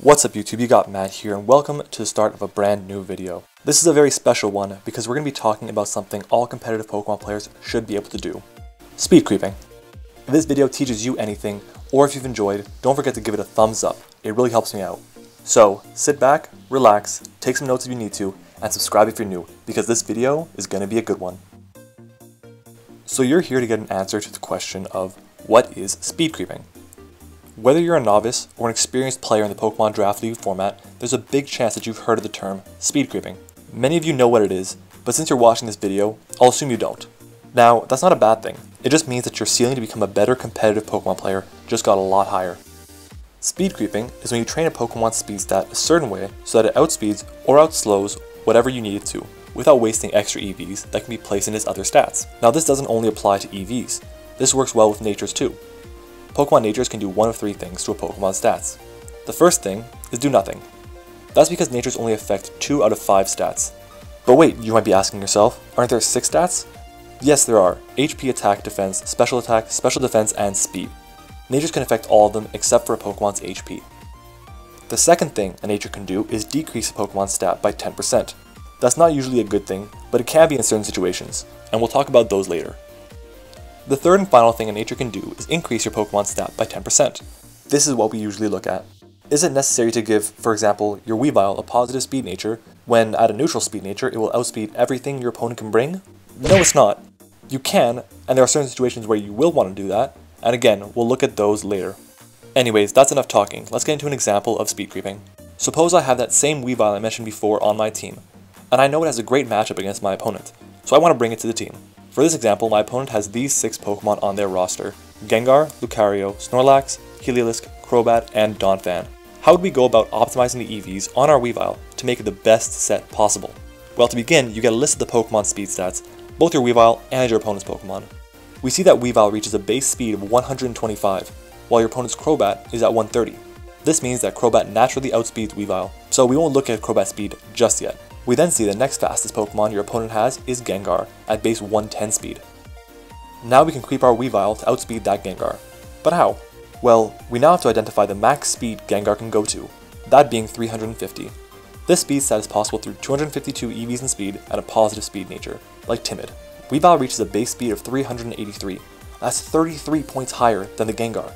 What's up YouTube, you got Matt here and welcome to the start of a brand new video. This is a very special one because we're going to be talking about something all competitive Pokemon players should be able to do. Speed creeping. If this video teaches you anything, or if you've enjoyed, don't forget to give it a thumbs up. It really helps me out. So, sit back, relax, take some notes if you need to, and subscribe if you're new, because this video is going to be a good one. So you're here to get an answer to the question of, what is speed creeping? Whether you're a novice or an experienced player in the Pokemon Draft League format, there's a big chance that you've heard of the term speed creeping. Many of you know what it is, but since you're watching this video, I'll assume you don't. Now, that's not a bad thing. It just means that your ceiling to become a better competitive Pokemon player just got a lot higher. Speed creeping is when you train a Pokemon's speed stat a certain way so that it outspeeds or outslows whatever you need it to, without wasting extra EVs that can be placed in its other stats. Now, this doesn't only apply to EVs. This works well with natures too. Pokemon natures can do one of three things to a Pokemon's stats. The first thing is do nothing. That's because natures only affect 2 out of 5 stats. But wait, you might be asking yourself, aren't there 6 stats? Yes, there are. HP, attack, defense, special defense, and speed. Natures can affect all of them except for a Pokemon's HP. The second thing a nature can do is decrease a Pokemon's stat by 10%. That's not usually a good thing, but it can be in certain situations, and we'll talk about those later. The third and final thing a nature can do is increase your Pokemon's stat by 10%. This is what we usually look at. Is it necessary to give, for example, your Weavile a positive speed nature, when at a neutral speed nature it will outspeed everything your opponent can bring? No, it's not. You can, and there are certain situations where you will want to do that, and again, we'll look at those later. Anyways, that's enough talking. Let's get into an example of speed creeping. Suppose I have that same Weavile I mentioned before on my team, and I know it has a great matchup against my opponent, so I want to bring it to the team. For this example, my opponent has these 6 Pokemon on their roster: Gengar, Lucario, Snorlax, Heliolisk, Crobat, and Donphan. How would we go about optimizing the EVs on our Weavile to make it the best set possible? Well, to begin, you get a list of the Pokemon speed stats, both your Weavile and your opponent's Pokemon. We see that Weavile reaches a base speed of 125, while your opponent's Crobat is at 130. This means that Crobat naturally outspeeds Weavile, so we won't look at Crobat speed just yet. We then see the next fastest Pokemon your opponent has is Gengar, at base 110 speed. Now we can creep our Weavile to outspeed that Gengar. But how? Well, we now have to identify the max speed Gengar can go to, that being 350. This speed stat is possible through 252 EVs in speed and a positive speed nature, like Timid. Weavile reaches a base speed of 383. That's 33 points higher than the Gengar.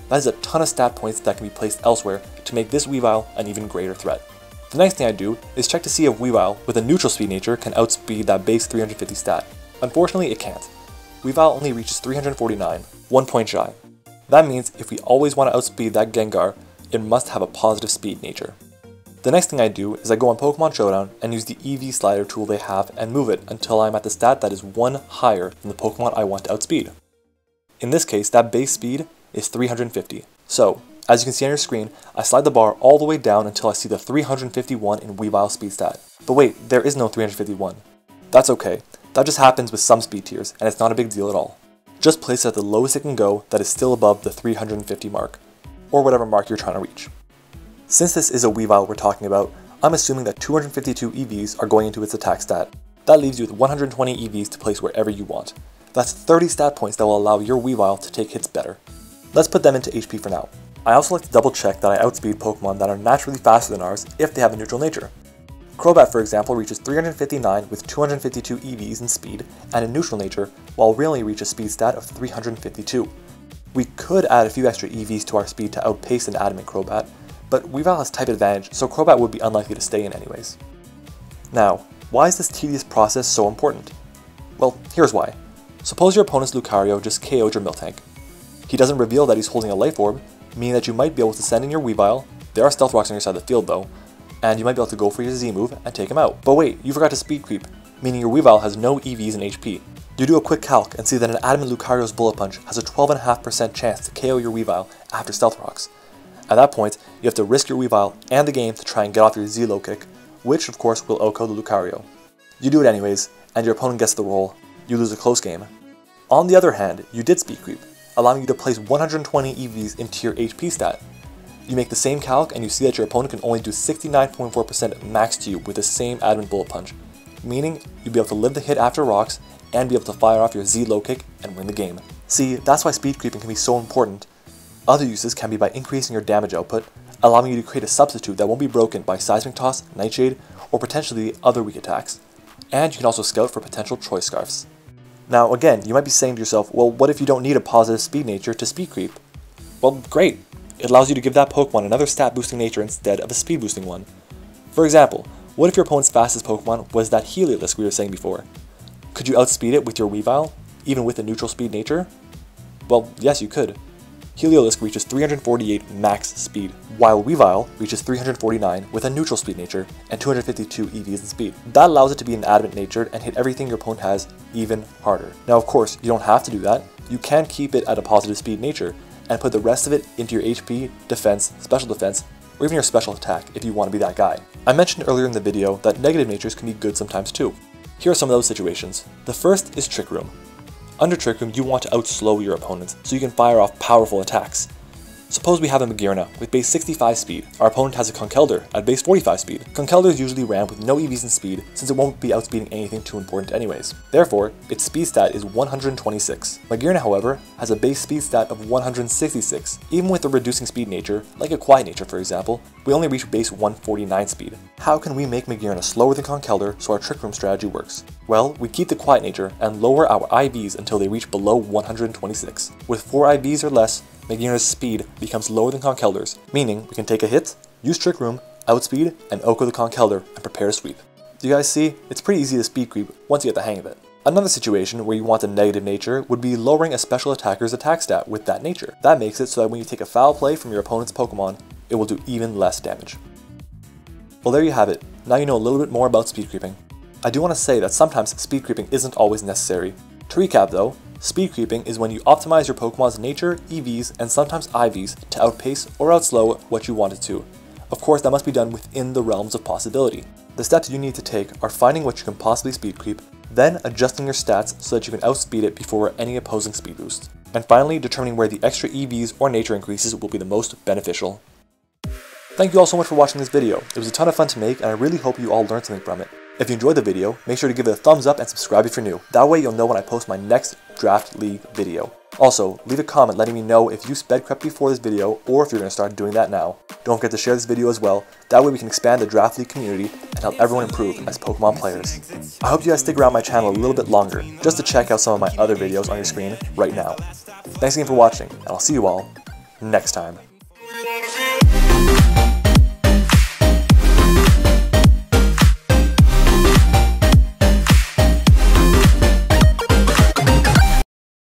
That is a ton of stat points that can be placed elsewhere to make this Weavile an even greater threat. The next thing I do is check to see if Weavile with a neutral speed nature can outspeed that base 350 stat. Unfortunately, it can't. Weavile only reaches 349, 1 point shy. That means if we always want to outspeed that Gengar, it must have a positive speed nature. The next thing I do is I go on Pokemon Showdown and use the EV slider tool they have and move it until I'm at the stat that is 1 higher than the Pokemon I want to outspeed. In this case, that base speed is 350. So, as you can see on your screen, I slide the bar all the way down until I see the 351 in Weavile speed stat. But wait, there is no 351. That's okay. That just happens with some speed tiers, and it's not a big deal at all. Just place it at the lowest it can go that is still above the 350 mark, or whatever mark you're trying to reach. Since this is a Weavile we're talking about, I'm assuming that 252 EVs are going into its attack stat. That leaves you with 120 EVs to place wherever you want. That's 30 stat points that will allow your Weavile to take hits better. Let's put them into HP for now. I also like to double check that I outspeed Pokemon that are naturally faster than ours if they have a neutral nature. Crobat, for example, reaches 359 with 252 EVs in speed and a neutral nature, while we only reach a speed stat of 352. We could add a few extra EVs to our speed to outpace an adamant Crobat, but Weavile has type advantage, so Crobat would be unlikely to stay in anyways. Now, why is this tedious process so important? Well, here's why. Suppose your opponent's Lucario just KO'd your Miltank. He doesn't reveal that he's holding a Life Orb, meaning that you might be able to send in your Weavile, there are Stealth Rocks on your side of the field though, and you might be able to go for your Z move and take him out. But wait, you forgot to speed creep, meaning your Weavile has no EVs and HP. You do a quick calc and see that an Adamant Lucario's Bullet Punch has a 12.5% chance to KO your Weavile after Stealth Rocks. At that point, you have to risk your Weavile and the game to try and get off your Z-Low kick, which of course will OHKO the Lucario. You do it anyways, and your opponent gets the roll. You lose a close game. On the other hand, you did speed creep, allowing you to place 120 EVs into your HP stat. You make the same calc and you see that your opponent can only do 69.4% max to you with the same Adamant Bullet Punch, meaning you'll be able to live the hit after rocks and be able to fire off your Z low kick and win the game. See, that's why speed creeping can be so important. Other uses can be by increasing your damage output, allowing you to create a substitute that won't be broken by Seismic Toss, Nightshade, or potentially other weak attacks. And you can also scout for potential Choice Scarfs. Now again, you might be saying to yourself, well, what if you don't need a positive speed nature to speed creep? Well, great! It allows you to give that Pokemon another stat boosting nature instead of a speed boosting one. For example, what if your opponent's fastest Pokemon was that Heliolisk we were saying before? Could you outspeed it with your Weavile, even with a neutral speed nature? Well, yes you could. Heliolisk reaches 348 max speed, while Weavile reaches 349 with a neutral speed nature and 252 EVs in speed. That allows it to be an adamant natured and hit everything your opponent has even harder. Now of course, you don't have to do that. You can keep it at a positive speed nature and put the rest of it into your HP, defense, special defense, or even your special attack if you want to be that guy. I mentioned earlier in the video that negative natures can be good sometimes too. Here are some of those situations. The first is Trick Room. Under Trick Room, you want to outslow your opponents so you can fire off powerful attacks. Suppose we have a Magearna with base 65 speed. Our opponent has a Conkeldurr at base 45 speed. Conkeldurr is usually ran with no EVs in speed since it won't be outspeeding anything too important anyways. Therefore, its speed stat is 126. Magearna, however, has a base speed stat of 166. Even with a reducing speed nature, like a Quiet Nature for example, we only reach base 149 speed. How can we make Magearna slower than Conkeldurr so our Trick Room strategy works? Well, we keep the Quiet Nature and lower our IVs until they reach below 126. With 4 IVs or less, Magearna's speed becomes lower than Conkeldurr's, meaning we can take a hit, use Trick Room, outspeed, and OHKO the Conkeldurr and prepare to sweep. Do you guys see? It's pretty easy to speed creep once you get the hang of it. Another situation where you want a negative nature would be lowering a special attacker's attack stat with that nature. That makes it so that when you take a foul play from your opponent's Pokemon, it will do even less damage. Well, there you have it. Now you know a little bit more about speed creeping. I do want to say that sometimes speed creeping isn't always necessary. To recap though, speed creeping is when you optimize your Pokemon's nature, EVs, and sometimes IVs to outpace or outslow what you want it to. Of course, that must be done within the realms of possibility. The steps you need to take are finding what you can possibly speed creep, then adjusting your stats so that you can outspeed it before any opposing speed boost, and finally determining where the extra EVs or nature increases will be the most beneficial. Thank you all so much for watching this video. It was a ton of fun to make and I really hope you all learned something from it. If you enjoyed the video, make sure to give it a thumbs up and subscribe if you're new. That way you'll know when I post my next Draft League video. Also, leave a comment letting me know if you sped crept before this video or if you're going to start doing that now. Don't forget to share this video as well, that way we can expand the Draft League community and help everyone improve as Pokemon players. I hope you guys stick around my channel a little bit longer, just to check out some of my other videos on your screen right now. Thanks again for watching, and I'll see you all next time.